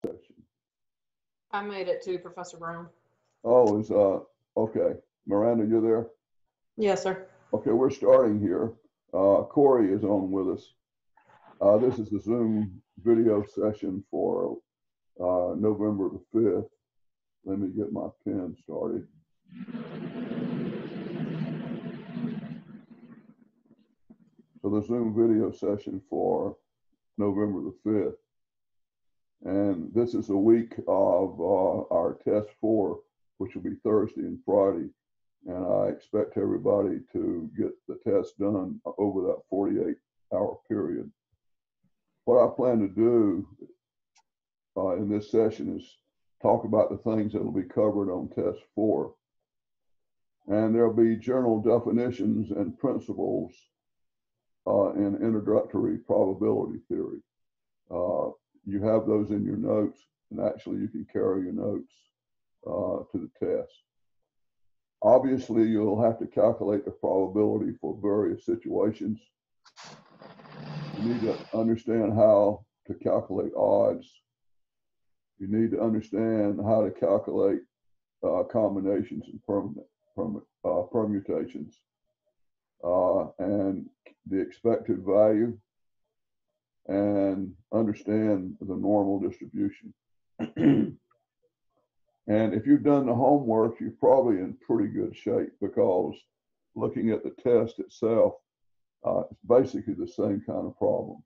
session? I made it too, Professor Brown. Oh, okay. Miranda, you're there? Yes, sir. Okay, we're starting here. Corey is on with us. This is the Zoom video session for November the 5th. Let me get my pen started. So the Zoom video session for November the 5th. And this is a week of our test 4, which will be Thursday and Friday. And I expect everybody to get the test done over that 48-hour period. What I plan to do in this session is talk about the things that will be covered on test 4. And there'll be general definitions and principles in introductory probability theory. You have those in your notes, and actually you can carry your notes to the test. Obviously, you'll have to calculate the probability for various situations. You need to understand how to calculate odds. You need to understand how to calculate combinations and permutations, and the expected value, and understand the normal distribution. And if you've done the homework, you're probably in pretty good shape, because looking at the test itself, it's basically the same kind of problems.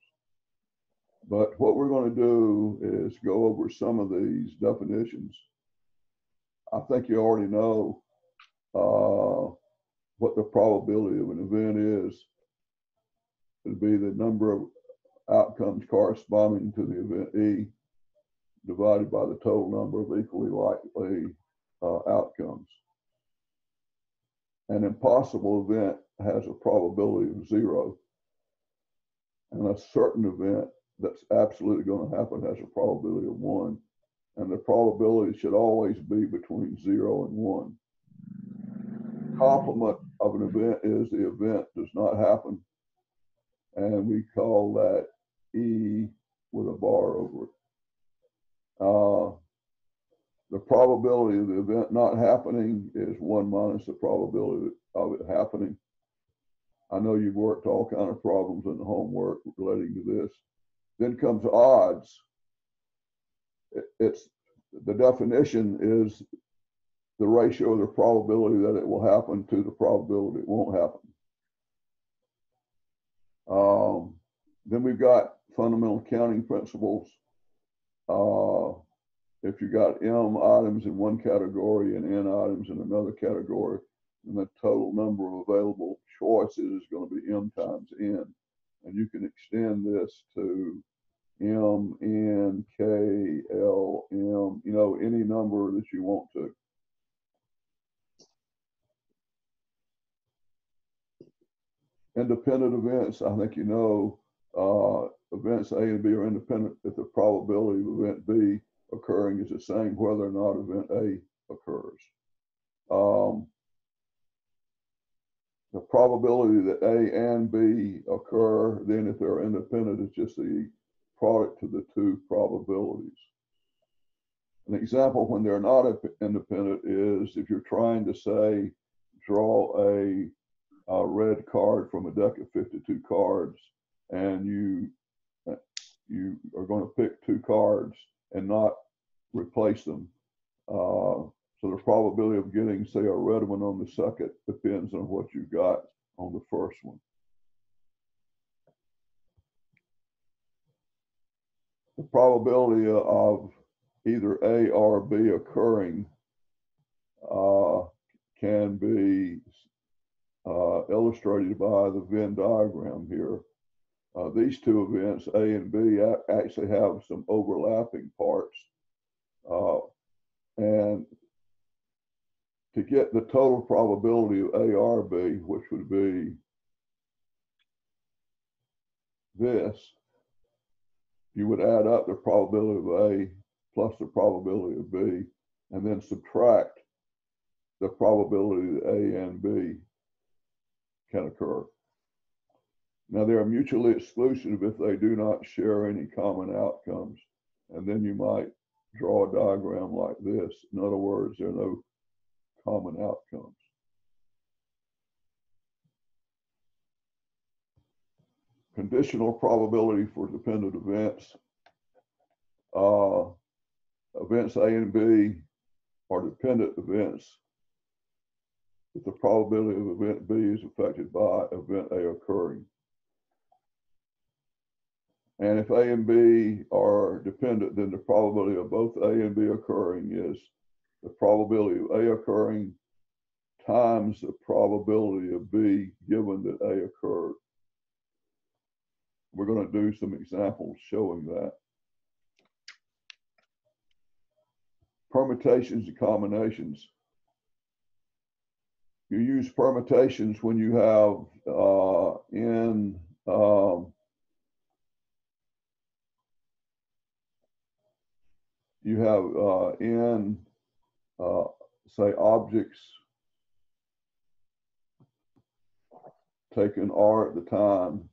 But what we're going to do is go over some of these definitions. I think you already know what the probability of an event is. It would be the number of outcomes corresponding to the event E divided by the total number of equally likely outcomes. An impossible event has a probability of 0, and a certain event that's absolutely going to happen has a probability of 1, and the probability should always be between 0 and 1. Complement of an event is the event does not happen, and we call that E with a bar over it. The probability of the event not happening is 1 minus the probability of it happening. I know you've worked all kinds of problems in the homework relating to this. Then comes odds. The definition is the ratio of the probability that it will happen to the probability it won't happen. Then we've got fundamental counting principles. If you got M items in one category and N items in another category, then the total number of available choices is going to be M times N. And you can extend this to M, N, K, L, M, any number that you want to. Independent events, I think events A and B are independent if the probability of event B occurring is the same whether or not event A occurs. The probability that A and B occur, then if they're independent, is just the product of the two probabilities. An example when they're not independent is if you're trying to say, draw a red card from a deck of 52 cards, and you are going to pick 2 cards and not replace them. So the probability of getting, say, a red one on the second depends on what you got on the first one. The probability of either A or B occurring can be illustrated by the Venn diagram here. These two events, A and B, actually have some overlapping parts. And to get the total probability of A or B, which would be this, you would add up the probability of A plus the probability of B, and then subtract the probability that A and B can occur. Now, they are mutually exclusive if they do not share any common outcomes. And then you might draw a diagram like this. In other words, there are no common outcomes. Conditional probability for dependent events. Events A and B are dependent events if the probability of event B is affected by event A occurring. And if A and B are dependent, then the probability of both A and B occurring is the probability of A occurring times the probability of B given that A occurred. We're going to do some examples showing that. Permutations and combinations. You use permutations when you have say objects taken R at the time.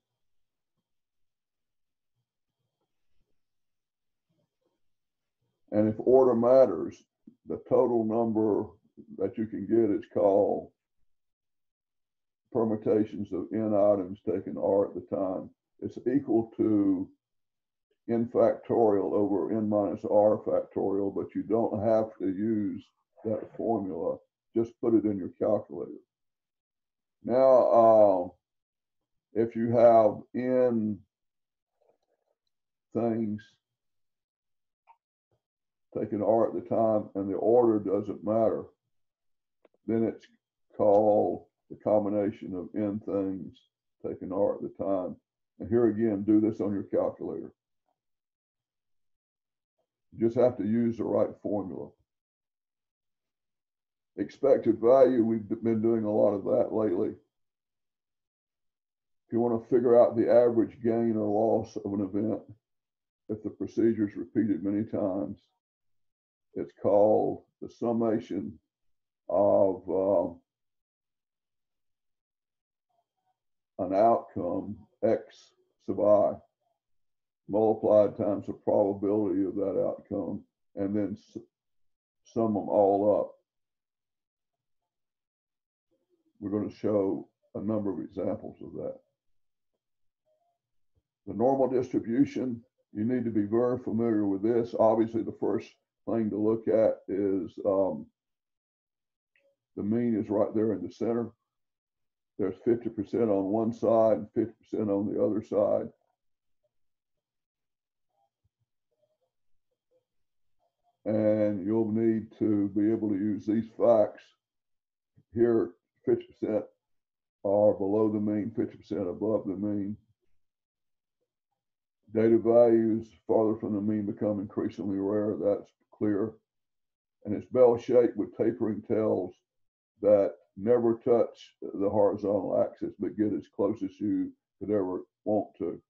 And if order matters, the total number that you can get is called permutations of n items taken R at the time. It's equal to n factorial over n minus R factorial, but you don't have to use that formula. Just put it in your calculator. Now, if you have n things taken R at the time and the order doesn't matter, then it's called the combination of n things taken R at the time. And here again, do this on your calculator. You just have to use the right formula. Expected value, we've been doing a lot of that lately. If you want to figure out the average gain or loss of an event, if the procedure is repeated many times, it's called the summation of an outcome, X sub I, multiplied times the probability of that outcome, and then sum them all up. We're going to show a number of examples of that. The normal distribution, you need to be very familiar with this. Obviously, the first thing to look at is the mean is right there in the center. There's 50% on one side and 50% on the other side. And you'll need to be able to use these facts. Here, 50% are below the mean, 50% above the mean. Data values farther from the mean become increasingly rare. That's clear. And it's bell-shaped with tapering tails that never touch the horizontal axis, but get as close as you could ever want to.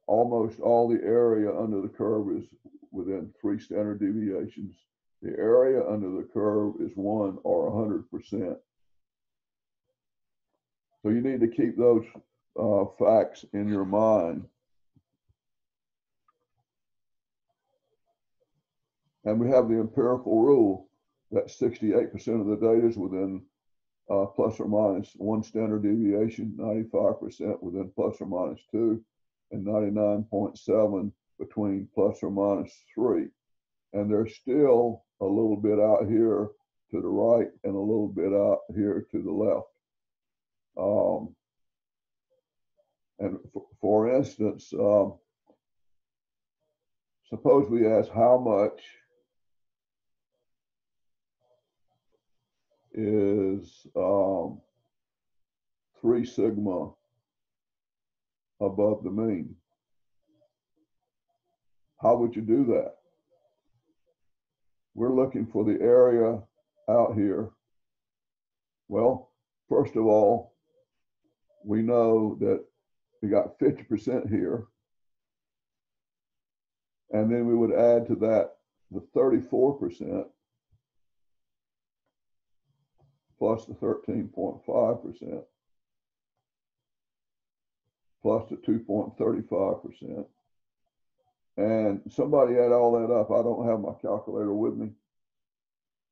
Almost all the area under the curve is within 3 standard deviations. The area under the curve is 1 or 100%. So you need to keep those facts in your mind. And we have the empirical rule that 68% of the data is within plus or minus 1 standard deviation, 95% within plus or minus 2, and 99.7 between plus or minus 3. And there's still a little bit out here to the right and a little bit out here to the left. And for instance, suppose we ask how much is 3 sigma above the mean. How would you do that? We're looking for the area out here. Well, first of all, we know that we got 50% here. And then we would add to that the 34% plus the 13.5% plus the 2.35%. And somebody add all that up. I don't have my calculator with me.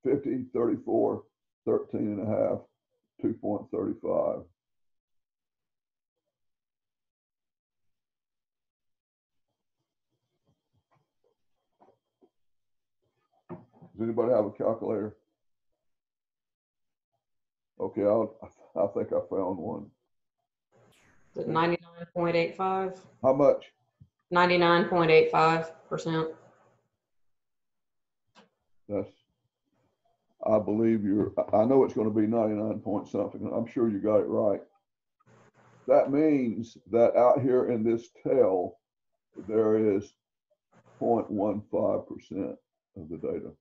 50, 34, 13 and a half, 2.35. Does anybody have a calculator? Okay, I think I found one. Is it 99.85? How much? 99.85%. That's, I believe I know it's going to be 99 point something. I'm sure you got it right. That means that out here in this tail, there is 0.15% of the data.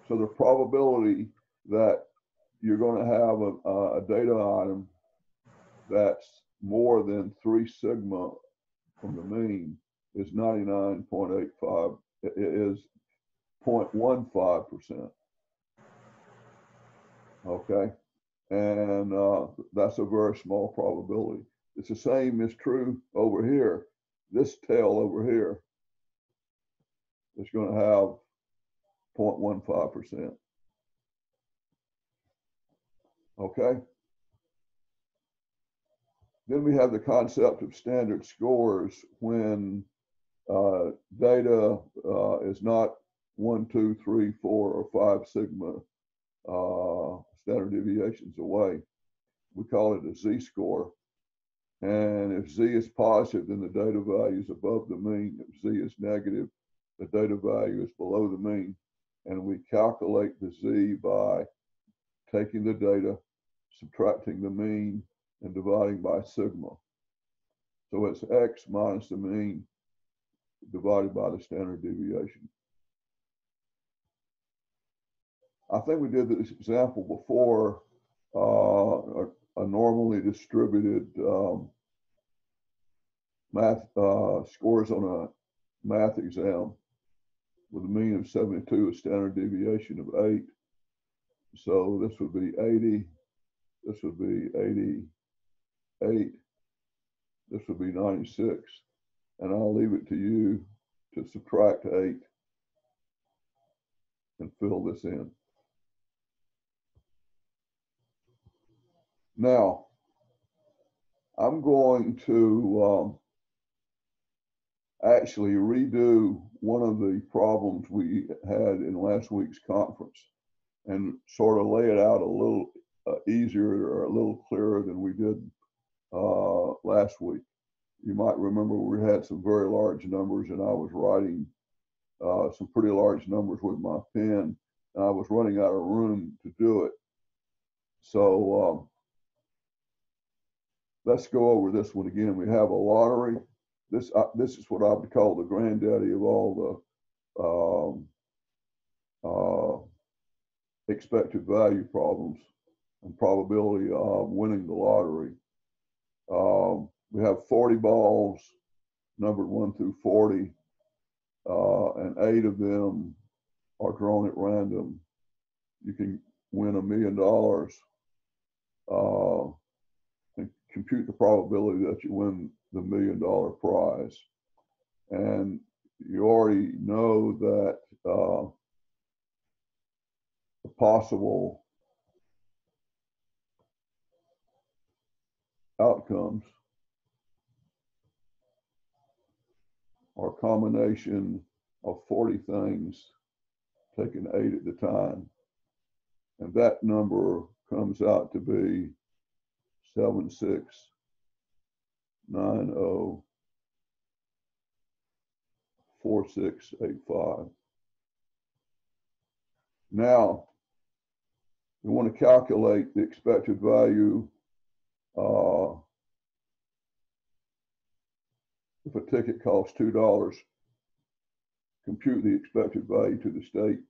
So the probability that you're going to have a data item that's more than 3 sigma from the mean is 99.85. It is 0.15%. Okay, and that's a very small probability. It's the same is true over here. This tail over here is going to have 0.15%. Okay. Then we have the concept of standard scores when data is not 1, 2, 3, 4, or 5 sigma standard deviations away. We call it a z-score. And if z is positive, then the data value is above the mean. If z is negative, the data value is below the mean. And we calculate the z by taking the data, subtracting the mean, and dividing by sigma. So it's x minus the mean divided by the standard deviation. I think we did this example before, a normally distributed math scores on a math exam with a mean of 72, a standard deviation of 8. So this would be 80, this would be 88, this would be 96. And I'll leave it to you to subtract 8 and fill this in. Now, I'm going to actually redo one of the problems we had in last week's conference and sort of lay it out a little easier or a little clearer than we did last week. You might remember we had some very large numbers and I was writing some pretty large numbers with my pen and I was running out of room to do it. So let's go over this one again. We have a lottery. This is what I would call the granddaddy of all the expected value problems and probability of winning the lottery. We have 40 balls numbered 1 through 40, and 8 of them are drawn at random. You can win $1 million and compute the probability that you win the $1 million prize. And you already know that the possible outcomes are a combination of 40 things taken 8 at the time. And that number comes out to be 76904685. Now, we want to calculate the expected value if a ticket costs $2, compute the expected value to the state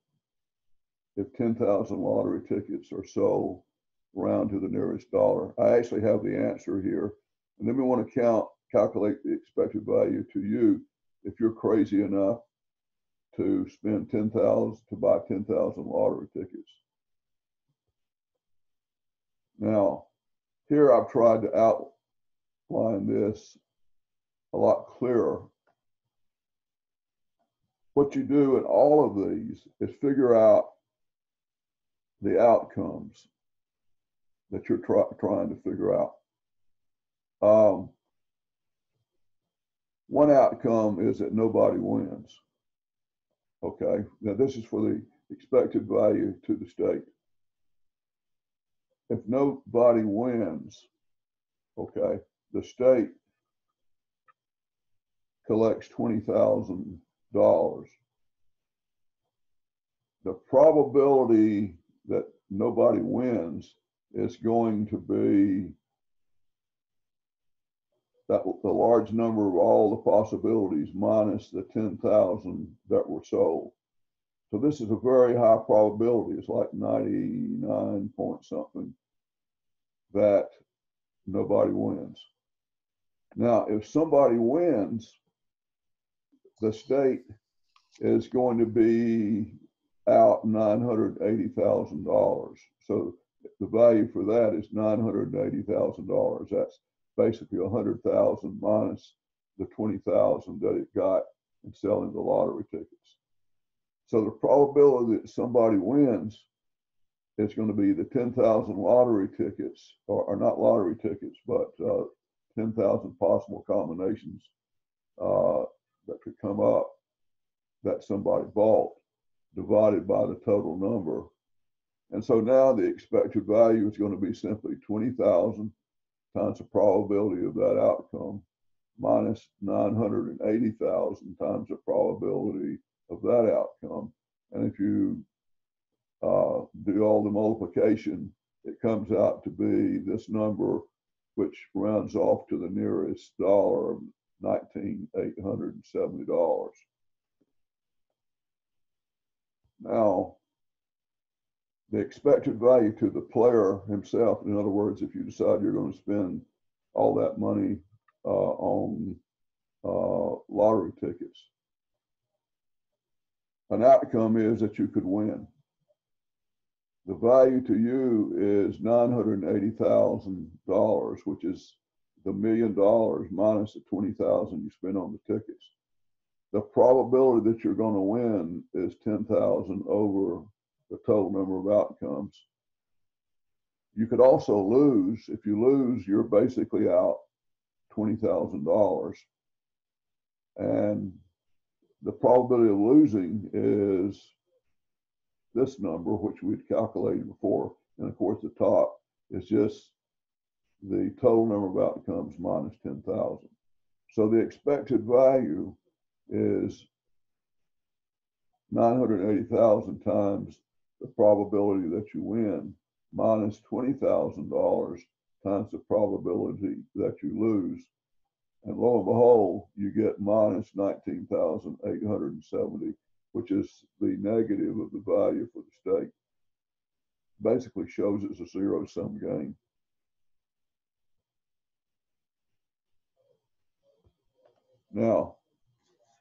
if 10,000 lottery tickets are sold, round to the nearest dollar. I actually have the answer here. And then we want to calculate the expected value to you if you're crazy enough to spend 10,000 to buy 10,000 lottery tickets. Now, here I've tried to outline this a lot clearer. what you do in all of these is figure out the outcomes that you're trying to figure out. One outcome is that nobody wins. Okay, now this is for the expected value to the state. If nobody wins, okay, the state collects $20,000. The probability that nobody wins is going to be that the large number of all the possibilities minus the 10,000 that were sold. So this is a very high probability. It's like 99 point something that nobody wins. Now, if somebody wins, the state is going to be out $980,000. So the value for that is $980,000. That's basically 100,000 minus the 20,000 that it got in selling the lottery tickets. So the probability that somebody wins is going to be the 10,000 lottery tickets, or not lottery tickets, but 10,000 possible combinations that could come up that somebody bought, divided by the total number. And so now the expected value is going to be simply 20,000 times the probability of that outcome minus 980,000 times the probability of that outcome. And if you do all the multiplication, it comes out to be this number, which rounds off to the nearest dollar of $19,870. Now, the expected value to the player himself, in other words, if you decide you're going to spend all that money on lottery tickets, an outcome is that you could win. The value to you is $980,000, which is the $1 million minus the 20,000 you spend on the tickets. The probability that you're going to win is 10,000 over the total number of outcomes. You could also lose. If you lose, you're basically out $20,000. And the probability of losing is this number, which we'd calculated before. And of course, the top is just the total number of outcomes minus 10,000. So the expected value is 980,000 times the probability that you win minus $20,000 times the probability that you lose. And lo and behold, you get minus 19,870, which is the negative of the value for the state. Basically shows it's a zero-sum game. Now,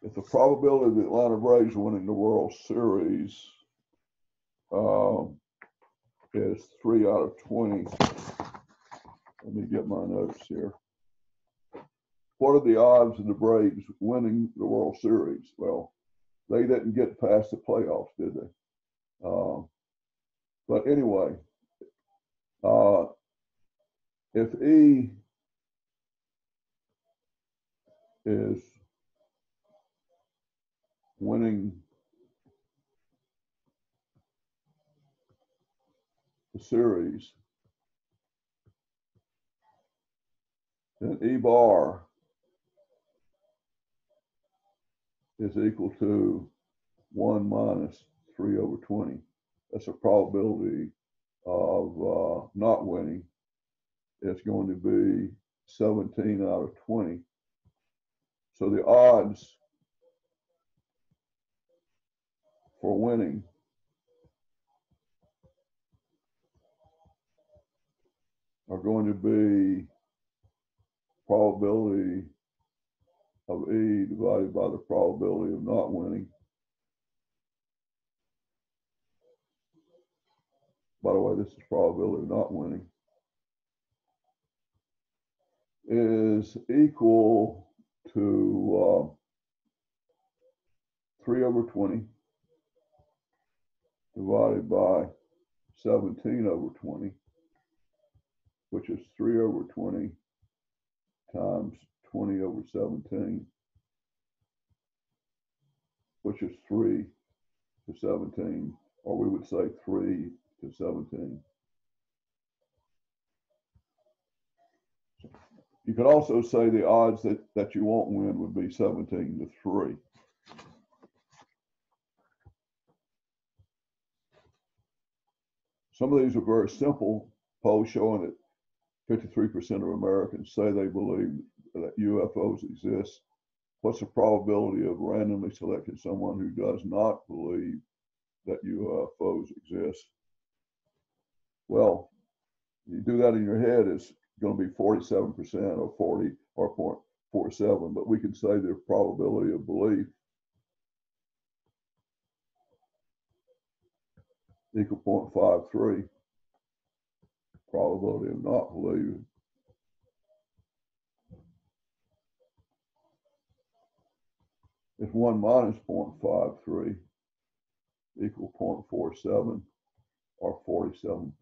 if the probability of the Atlanta Braves winning the World Series is 3 out of 20, let me get my notes here. What are the odds of the Braves winning the World Series? Well, they didn't get past the playoffs, did they? But anyway, if E is winning the series, then E bar is equal to 1 minus 3 over 20. That's a probability of not winning. It's going to be 17 out of 20. So the odds for winning are going to be probability of E divided by the probability of not winning. By the way, this is probability of not winning, is equal to 3 over 20 divided by 17 over 20, which is 3 over 20 times 20 over 17, which is 3 to 17, or we would say 3 to 17. You could also say the odds that you won't win would be 17 to 3. Some of these are very simple polls showing that 53% of Americans say they believe that UFOs exist. What's the probability of randomly selecting someone who does not believe that UFOs exist? Well, you do that in your head, it's going to be 47% or 40 or 0.47, but we can say the probability of belief equal 0.53. Probability of not believing is 1 minus 0.53 equal 0.47 or 47%.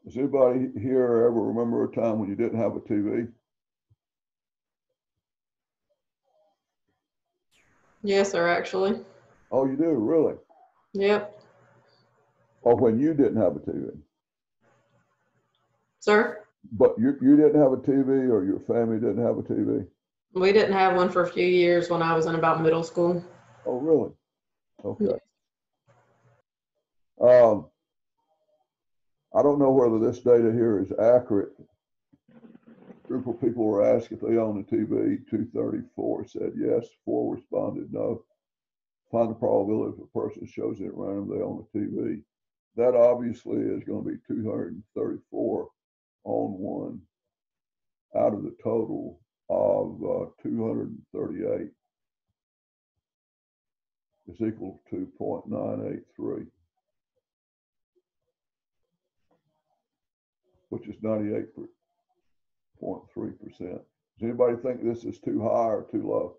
Does anybody here ever remember a time when you didn't have a TV? Yes, sir, actually. Oh, you do, really? Yep. Or when you didn't have a TV? Sir? But you didn't have a TV, or your family didn't have a TV? We didn't have one for a few years when I was in about middle school. Oh, really? Okay. I don't know whether this data here is accurate. A group of people were asked if they own a TV. 234 said yes. 4 responded no. Find the probability if a person shows it at random they own a TV. That obviously is going to be 234 on one out of the total of 238 is equal to 0.983, which is 98.3%. Does anybody think this is too high or too low?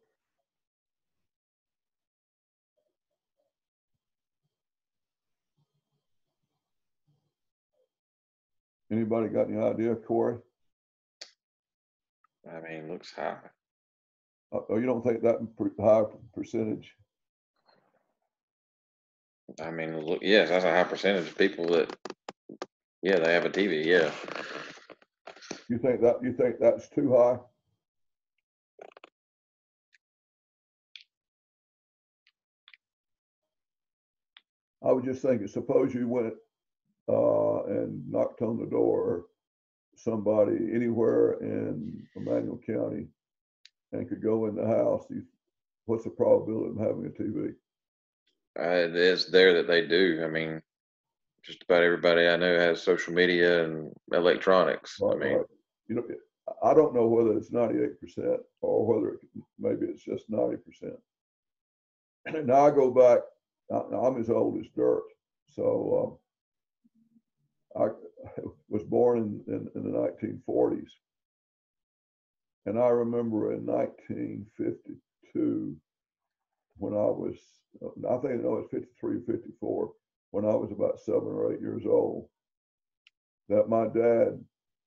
Anybody got any idea, Corey? I mean, looks high. Oh, you don't think that high percentage? I mean, look, yes, that's a high percentage of people that, yeah, they have a TV. Yeah. You think that's too high? I was just thinking, suppose you went and knocked on the door of somebody anywhere in Emmanuel County and could go in the house. What's the probability of having a TV? It is there that they do. I mean, just about everybody I know has social media and electronics. Right, I mean, right. You know, I don't know whether it's 98% or whether maybe it's just 90%. And now I go back, I'm as old as dirt. So I was born in the 1940s. And I remember in 1952, when I was, I think it was 53, 54, when I was about 7 or 8 years old, that my dad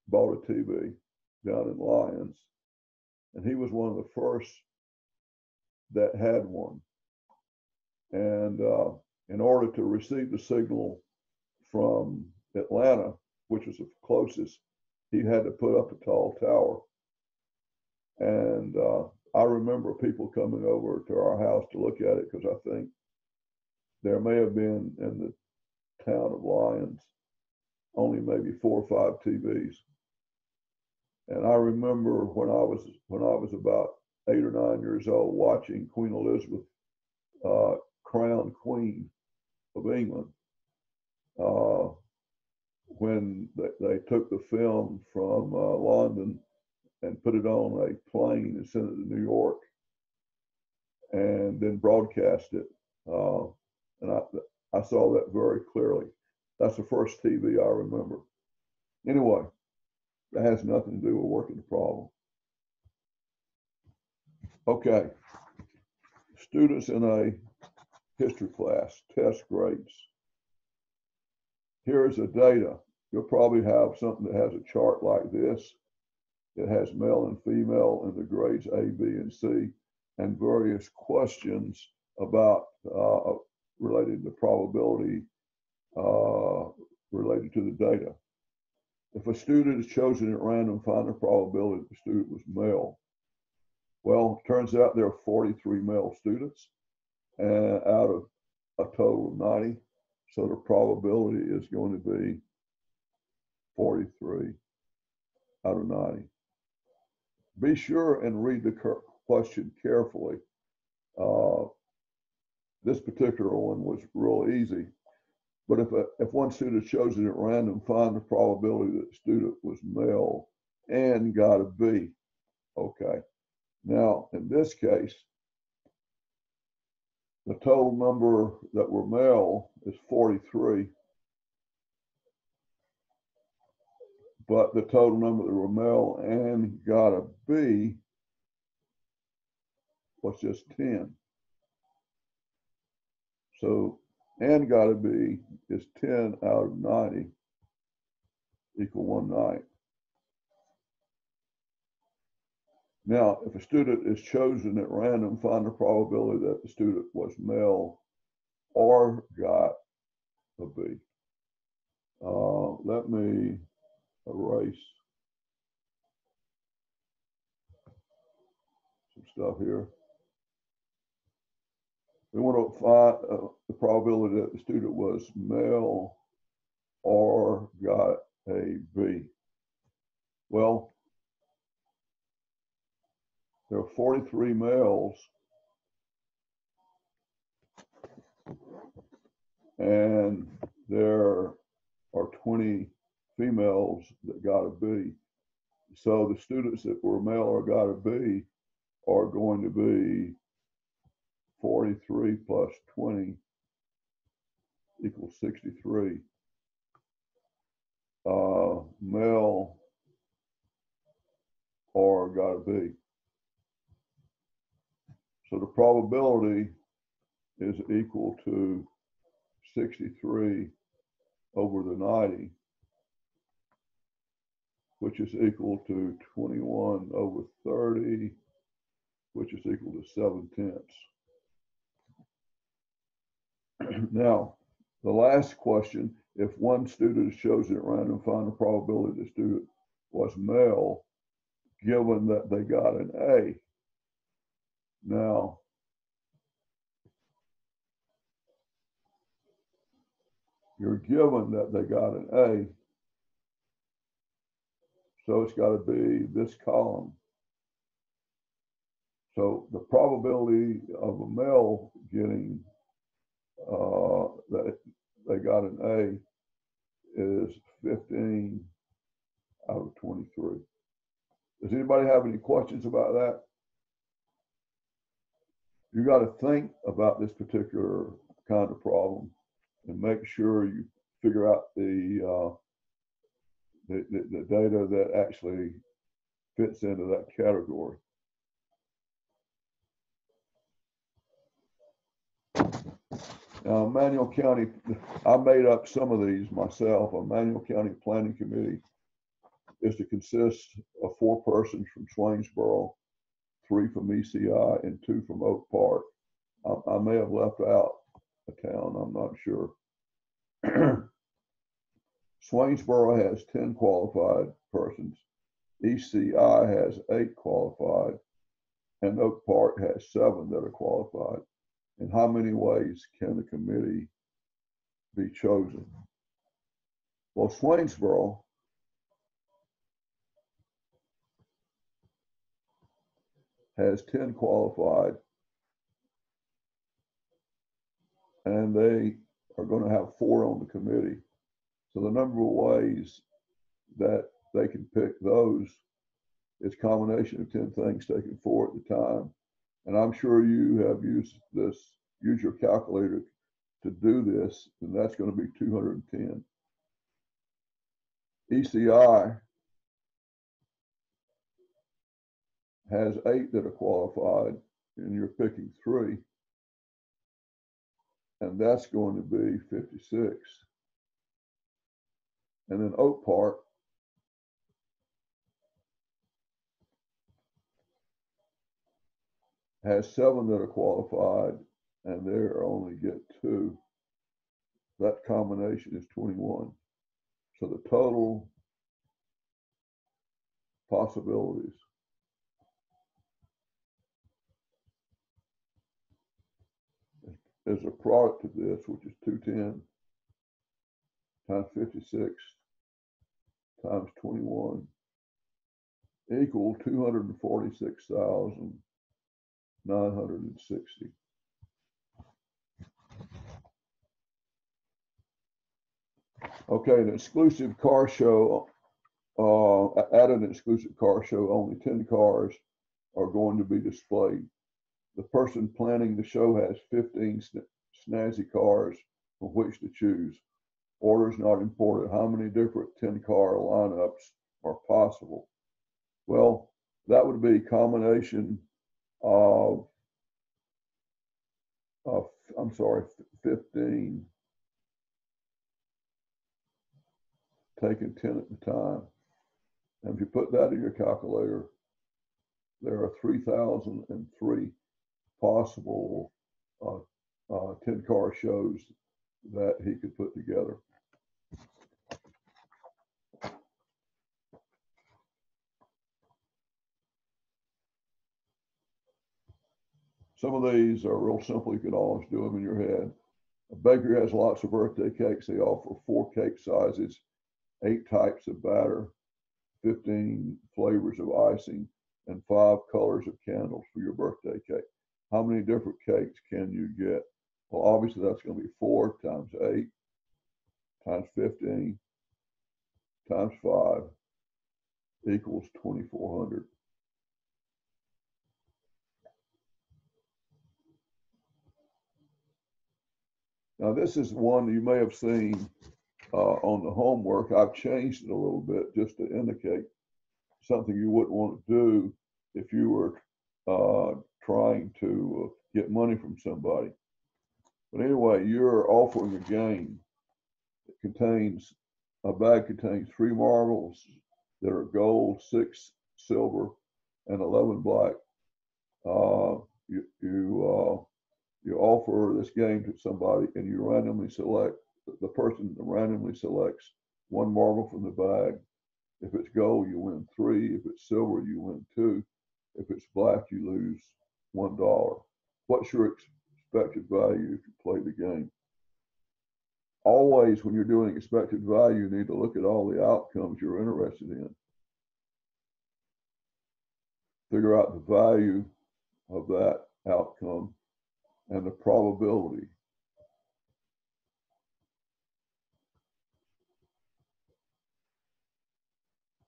bought a TV down in Lyons. And he was one of the first that had one. And in order to receive the signal from Atlanta, which was the closest, he had to put up a tall tower. And I remember people coming over to our house to look at it, because I think there may have been in the town of Lyons only maybe 4 or 5 TVs. And I remember when I was about 8 or 9 years old, watching Queen Elizabeth crowned Queen of England, when they took the film from London and put it on a plane and sent it to New York, and then broadcast it. And I saw that very clearly. That's the first TV I remember. Anyway, that has nothing to do with working the problem. Okay, students in a history class, test grades. Here's the data. You'll probably have something that has a chart like this. It has male and female in the grades A, B, and C, and various questions about related to probability related to the data. If a student is chosen at random, find the probability that the student was male. Well, it turns out there are 43 male students out of a total of 90. So the probability is going to be 43 out of 90. Be sure and read the question carefully. This particular one was real easy. But if one student is chosen at random, find the probability that the student was male and got a B. Okay. Now, in this case, the total number that were male is 43, but the total number that were male and got a B was just 10. So, and got a B is 10 out of 90 equal 1/9. Now, if a student is chosen at random, find the probability that the student was male or got a B. Let me erase some stuff here. We want to find the probability that the student was male or got a B. Well, there are 43 males and there are 20 females that got a B. So the students that were male or got a B are going to be 43 plus 20 equals 63. Male or got a B. So the probability is equal to 63 over the 90, which is equal to 21 over 30, which is equal to 7/10. Now, the last question, if one student is chosen at random, find the probability the student was male, given that they got an A. Now, you're given that they got an A, so it's got to be this column. So the probability of a male getting that they got an A is 15 out of 23. Does anybody have any questions about that? You got to think about this particular kind of problem and make sure you figure out the data that actually fits into that category. Now, Emanuel County, I made up some of these myself. A Emanuel County Planning Committee is to consist of 4 persons from Swainsboro, 3 from ECI, and 2 from Oak Park. I may have left out a town, I'm not sure. Swainsboro has 10 qualified persons. ECI has 8 qualified, and Oak Park has 7 that are qualified. In how many ways can the committee be chosen? Well, Swainsboro has 10 qualified, and they are going to have 4 on the committee. So the number of ways that they can pick those is a combination of 10 things taken 4 at the time. And I'm sure you have used your calculator to do this, and that's going to be 210. ECI has 8 that are qualified, and you're picking 3, and that's going to be 56. And then Oak Park has 7 that are qualified, and they only get 2. That combination is 21. So the total possibilities is a product of this, which is 210 times 56 times 21 equal 246,960. Okay, an exclusive car show, at an exclusive car show, only 10 cars are going to be displayed. The person planning the show has 15 snazzy cars from which to choose. Order is not important. How many different 10-car lineups are possible? Well, that would be a combination of 15, taking 10 at the time. And if you put that in your calculator, there are 3,003 possible 10-car shows that he could put together. Some of these are real simple. You can always do them in your head. A bakery has lots of birthday cakes. They offer 4 cake sizes, 8 types of batter, 15 flavors of icing, and 5 colors of candles for your birthday cake. How many different cakes can you get? Well, obviously that's going to be 4 times 8 times 15 times 5 equals 2,400. Now this is one you may have seen on the homework. I've changed it a little bit just to indicate something you wouldn't want to do if you were trying to get money from somebody. But anyway, you're offering a game that contains, a bag contains 3 marbles that are gold, 6 silver, and 11 black. You offer this game to somebody, and you randomly select, the person randomly selects 1 marble from the bag. If it's gold, you win 3. If it's silver, you win 2. If it's black, you lose $1. What's your expected value if you play the game? Always, when you're doing expected value, you need to look at all the outcomes you're interested in. Figure out the value of that outcome and the probability.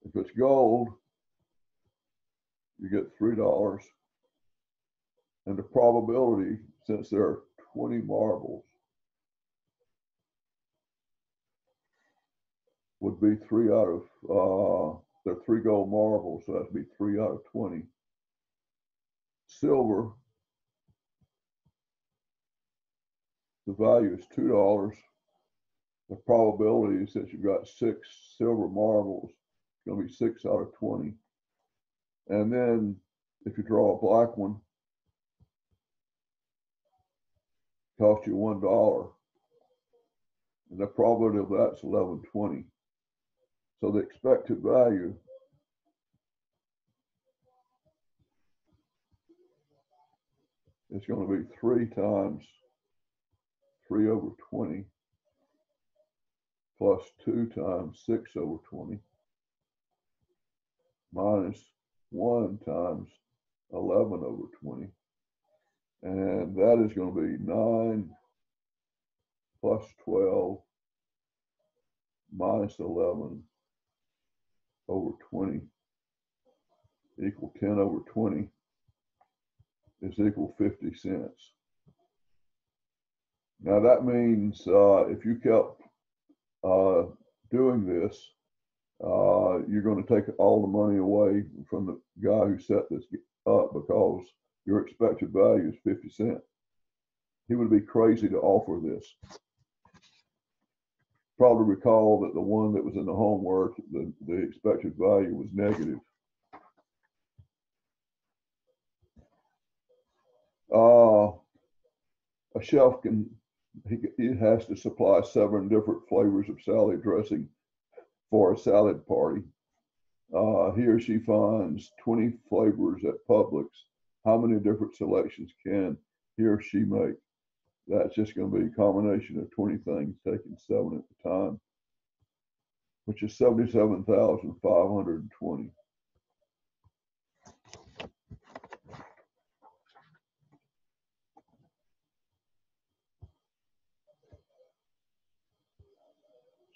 If it's gold, you get $3. And the probability, since there are 20 marbles, would be 3 out of, there are 3 gold marbles, so that'd be 3 out of 20. Silver, the value is $2. The probability, since you've got 6 silver marbles, it's going to be 6 out of 20. And then if you draw a black one, it costs you $1. And the probability of that's 1120. So the expected value is going to be 3 times 3 over 20 plus 2 times 6 over 20 minus 1 times 11 over 20. And that is going to be 9 plus 12 minus 11 over 20 equal 10 over 20 is equal 50 cents. Now that means if you kept doing this you're going to take all the money away from the guy who set this up because your expected value is 50 cents. He would be crazy to offer this. Probably recall that the one that was in the homework, the expected value was negative. A chef he has to supply 7 different flavors of salad dressing for a salad party. He or she finds 20 flavors at Publix. How many different selections can he or she make? That's just going to be a combination of 20 things, taking 7 at the time, which is 77,520.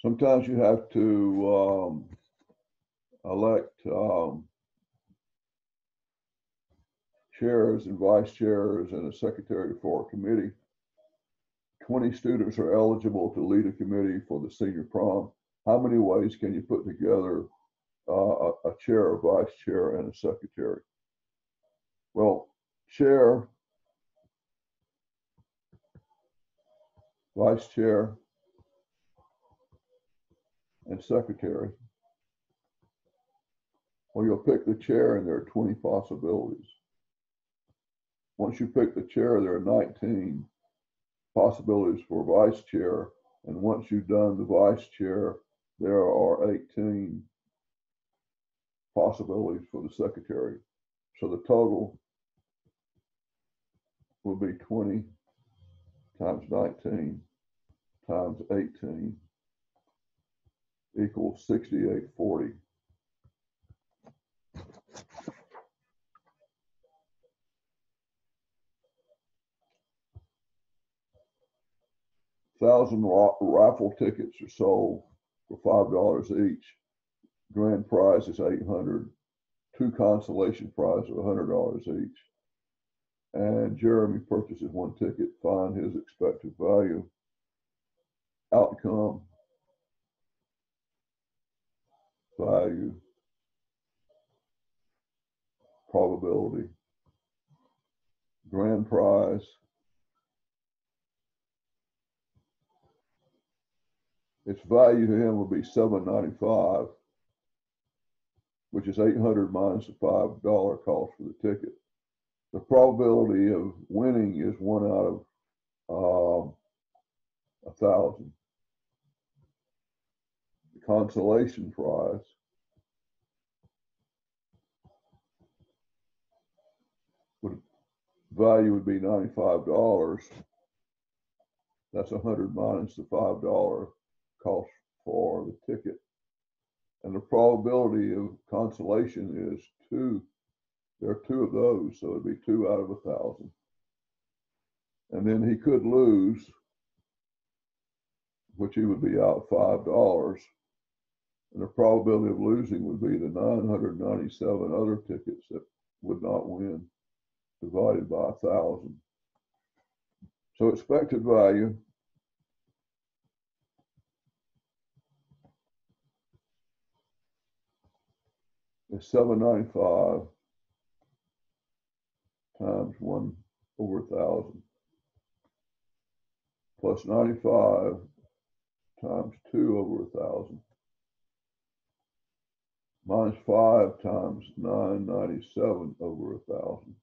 Sometimes you have to elect chairs and vice chairs and a secretary for a committee. 20 students are eligible to lead a committee for the senior prom. How many ways can you put together a chair, a vice chair, and a secretary? Well, chair, vice chair, and secretary. Well, you'll pick the chair and there are 20 possibilities. Once you pick the chair, there are 19 possibilities for vice chair. And once you've done the vice chair, there are 18 possibilities for the secretary. So the total will be 20 times 19 times 18 equals 6840. Thousand raffle tickets are sold for $5 each. Grand prize is $800. 2 consolation prizes are $100 each. And Jeremy purchases 1 ticket. Find his expected value. Outcome, value, probability. Grand prize, its value to him will be $7.95, which is $800 minus the $5 cost for the ticket. The probability of winning is 1 out of 1,000. The consolation prize value would be $95. That's 100 minus the $5 cost for the ticket. And the probability of consolation is 2. There are 2 of those, so it'd be 2 out of 1,000. And then he could lose, which he would be out $5. And the probability of losing would be the 997 other tickets that would not win, divided by 1,000. So expected value is $7.95 times 1/1,000 plus 95 times 2/1,000 minus 5 times 997/1,000,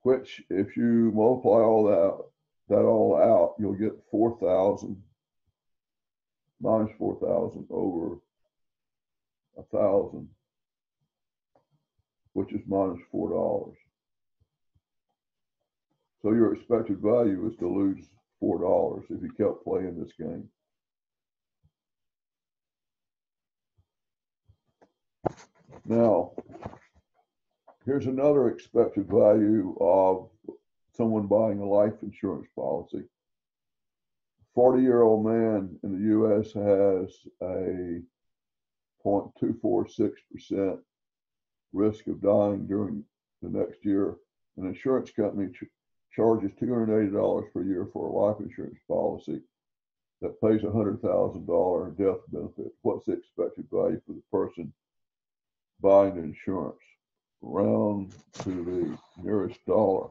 which if you multiply all that all out, you'll get 4,000 minus 4,000 over 1,000, which is minus $4. So your expected value is to lose $4 if you kept playing this game. Now, here's another expected value of someone buying a life insurance policy. 40-year-old man in the U.S. has a 0.246% risk of dying during the next year. An insurance company charges $280 per year for a life insurance policy. that pays $100,000 death benefit. What's the expected value for the person buying insurance? Round to the nearest dollar.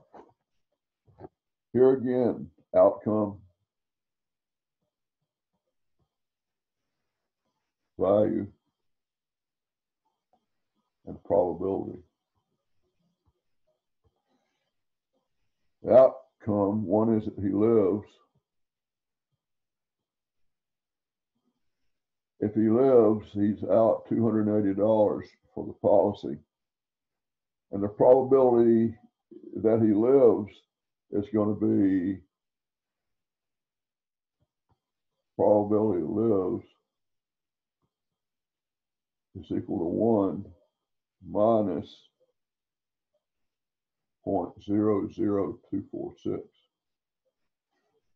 Here again, outcome, value, and probability. The outcome, one is that he lives. If he lives, he's out $280 for the policy. And the probability that he lives is going to be probability he lives is equal to 1 minus 0.00246.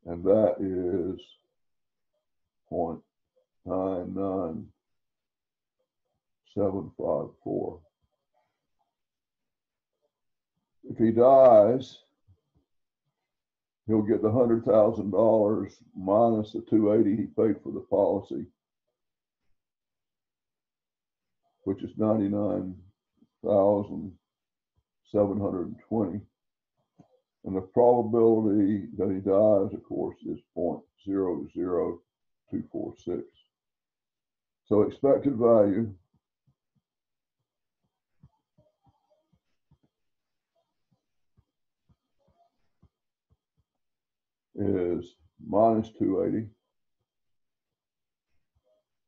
And that is 0.99754. If he dies, he'll get the $100,000 minus the $280 he paid for the policy, which is $99,720. And the probability that he dies, of course, is 0.00246. So expected value is minus 280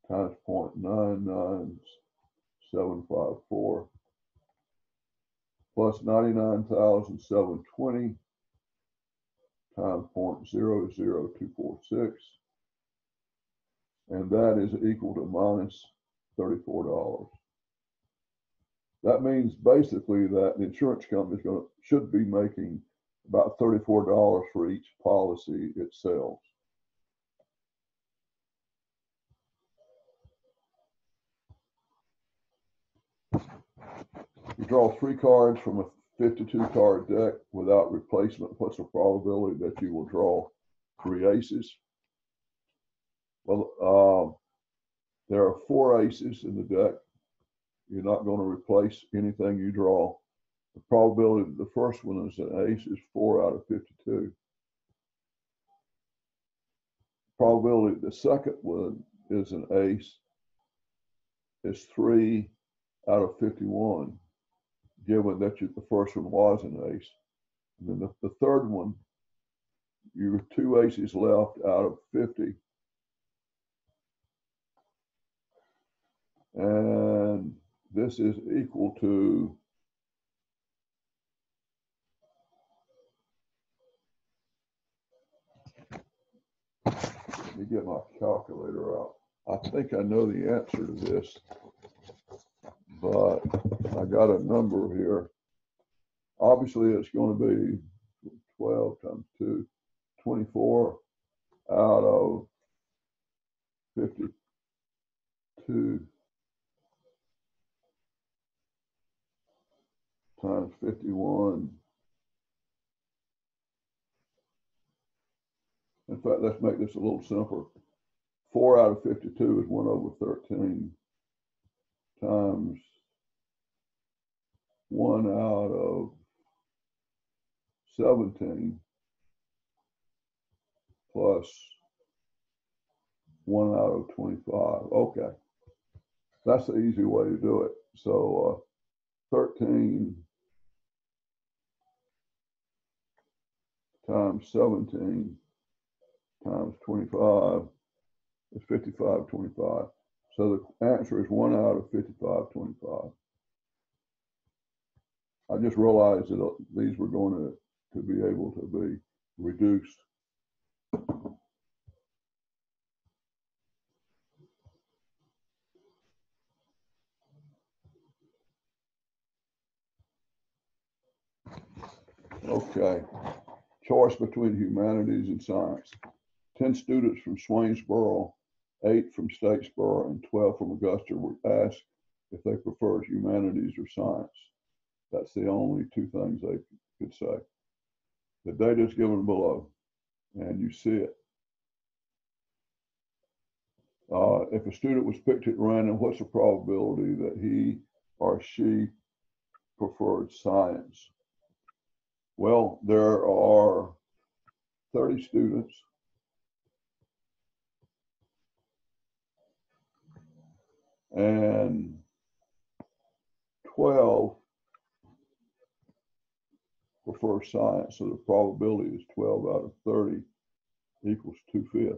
times 0.99754 plus 99,720 times 0.00246, and that is equal to minus $34. That means basically that the insurance company should be making about $34 for each policy it sells. You draw 3 cards from a 52-card deck without replacement. What's the probability that you will draw 3 aces? Well, there are 4 aces in the deck. You're not going to replace anything you draw. The probability that the first one is an ace is 4 out of 52. Probability the second one is an ace is 3 out of 51, given that the first one was an ace. And then the third one, you have 2 aces left out of 50. And this is equal to let me get my calculator out. I think I know the answer to this, but I got a number here. Obviously, it's going to be 12 times 2, 24 out of 52 times 51. In fact, let's make this a little simpler. 4 out of 52 is 1 over 13 times 1 out of 17 plus 1 out of 25. Okay, that's the easy way to do it. So 13 times 17 times 25 is 5525. So the answer is 1 out of 5525. I just realized that these were going to be able to be reduced. Okay, choice between humanities and science. 10 students from Swainsboro, 8 from Statesboro, and 12 from Augusta were asked if they preferred humanities or science. That's the only 2 things they could say. The data is given below, and you see it. If a student was picked at random, what's the probability that he or she preferred science? Well, there are 30 students, and 12 prefer science, so the probability is 12 out of 30 equals 2/5.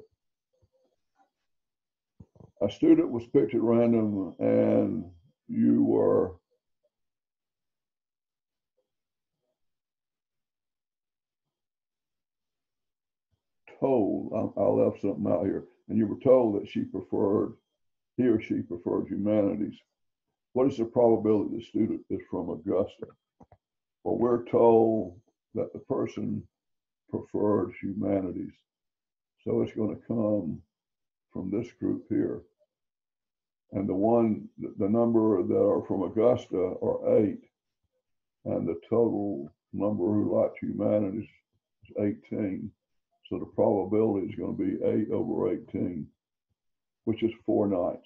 A student was picked at random, and you were told, I left something out here, and you were told that he or she preferred humanities. What is the probability the student is from Augusta? Well, we're told that the person preferred humanities. So it's going to come from this group here. And the number that are from Augusta are 8. And the total number who liked humanities is 18. So the probability is going to be 8 over 18, which is 4/9.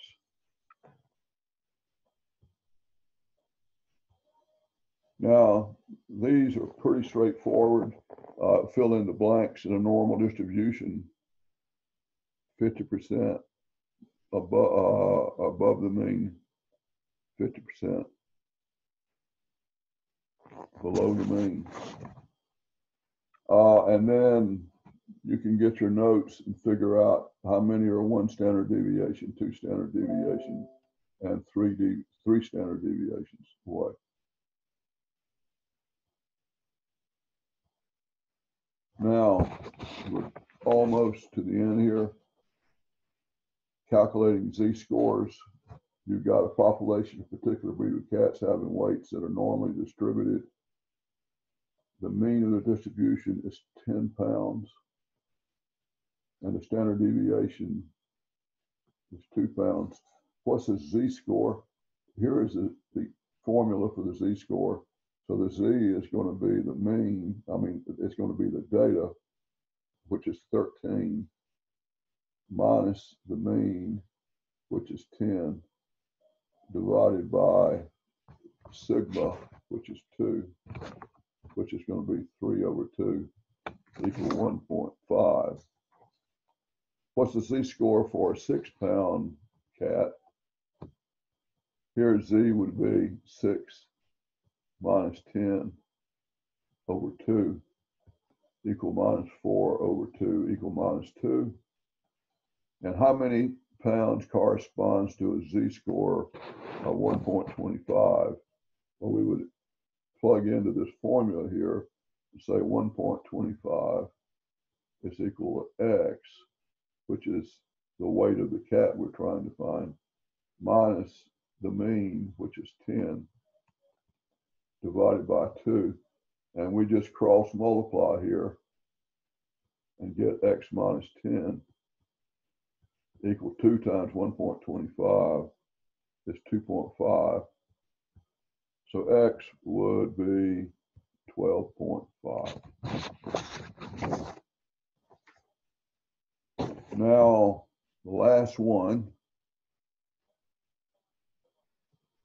Now, these are pretty straightforward. Fill in the blanks in a normal distribution, 50% above the mean, 50% below the mean. And then you can get your notes and figure out how many are 1 standard deviation, 2 standard deviation, and 3 standard deviations away. Now, we're almost to the end here. Calculating z-scores. You've got a population of particular breed of cats having weights that are normally distributed. The mean of the distribution is 10 pounds, and the standard deviation is 2 pounds. What's the z-score? Here is the formula for the z-score. So the z is going to be the mean, it's going to be the data, which is 13, minus the mean, which is 10, divided by sigma, which is 2, which is going to be 3 over 2, equal 1.5. What's the z-score for a 6-pound cat? Here z would be 6 minus 10 over 2, equal minus 4 over 2, equal minus 2. And how many pounds corresponds to a z-score of 1.25? Well, we would plug into this formula here and say 1.25 is equal to x, which is the weight of the cat we're trying to find, minus the mean, which is 10, divided by 2. And we just cross multiply here and get x minus 10 equal 2 times 1.25 is 2.5. So x would be 12.5. Now, the last one.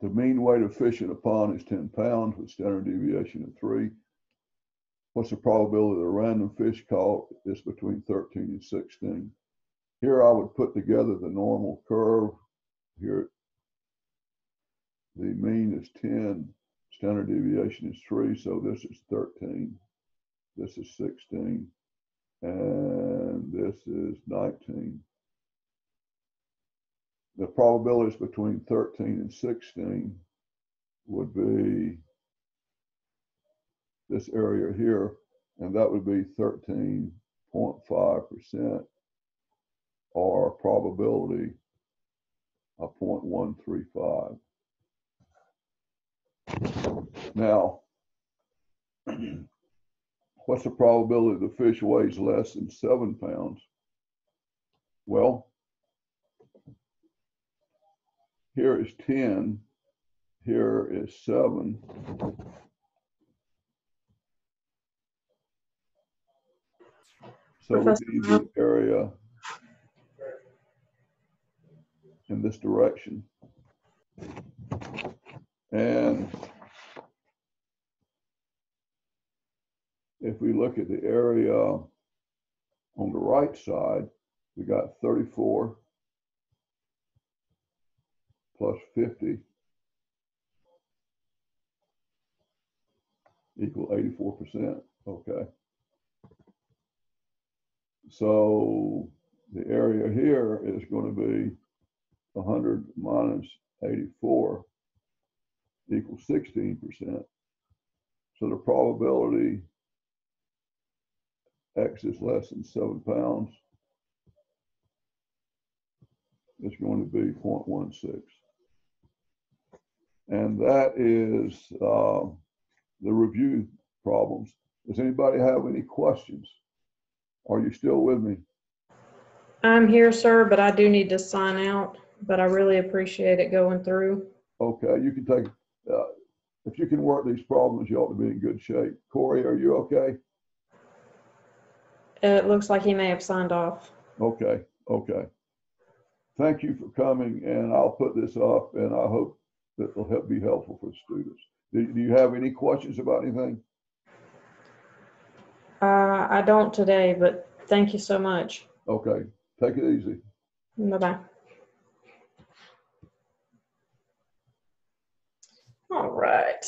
The mean weight of fish in a pond is 10 pounds with standard deviation of 3. What's the probability that a random fish caught is between 13 and 16? Here I would put together the normal curve. Here the mean is 10, standard deviation is 3, so this is 13, this is 16, and this is 19. The probabilities between 13 and 16 would be this area here, and that would be 13.5%, or a probability of 0.135. Now, what's the probability the fish weighs less than 7 pounds? Well, here is 10, here is 7. So we need the area in this direction. And if we look at the area on the right side, we got 34 plus 50 equal 84%. Okay. So the area here is going to be 100 minus 84 equals 16%. So the probability X is less than 7 pounds is going to be 0.16. And that is the review problems. Does anybody have any questions? Are you still with me? I'm here, sir, but I do need to sign out, but I really appreciate it going through. Okay, you can take, if you can work these problems, you ought to be in good shape. Corey, are you okay? It looks like he may have signed off. Okay, okay. Thank you for coming, and I'll put this up, and I hope that it'll be helpful for students. Do you have any questions about anything? I don't today, but thank you so much. Okay, take it easy. Bye-bye. All right.